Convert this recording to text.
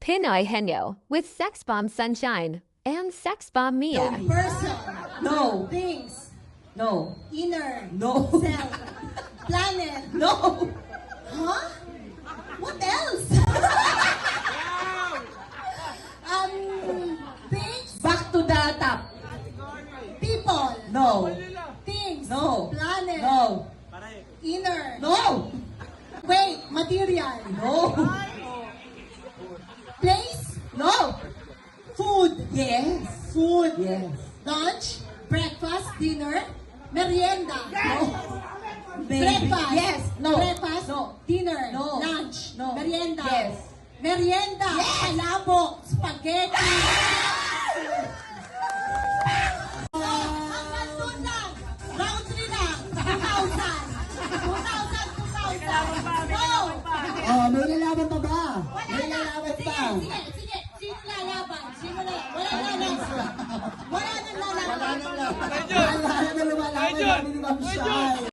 Pinoy Henyo with Sex Bomb Sunshine and Sex Bomb Mia. Person. No. Things. No. Inner. No. Self. Planet. No. Huh? What else? Things. Back to the top. People. No. Things. No. Planet. No. Inner. No. Wait. Material. No. Place. No. Food. Yes. Food. Yes. Lunch. Breakfast. Dinner. Merienda. No. Maybe. Breakfast. Yes. No. Breakfast. No. Dinner. No. Lunch. No. Merienda. Yes. Merienda. Yes. Palabok. Spaghetti. Hanggang doon lang. Round 3 lang. 2,000. 2,000. Go! Oh, may lalaban pa ba? Wala May na. lalaban Sige, pa. sige, sige. Sino lalaban? Sino na? Wala na lalaban. Wala na lalaban. Wala na lumalaban. Sabi ni Ma'am Shai.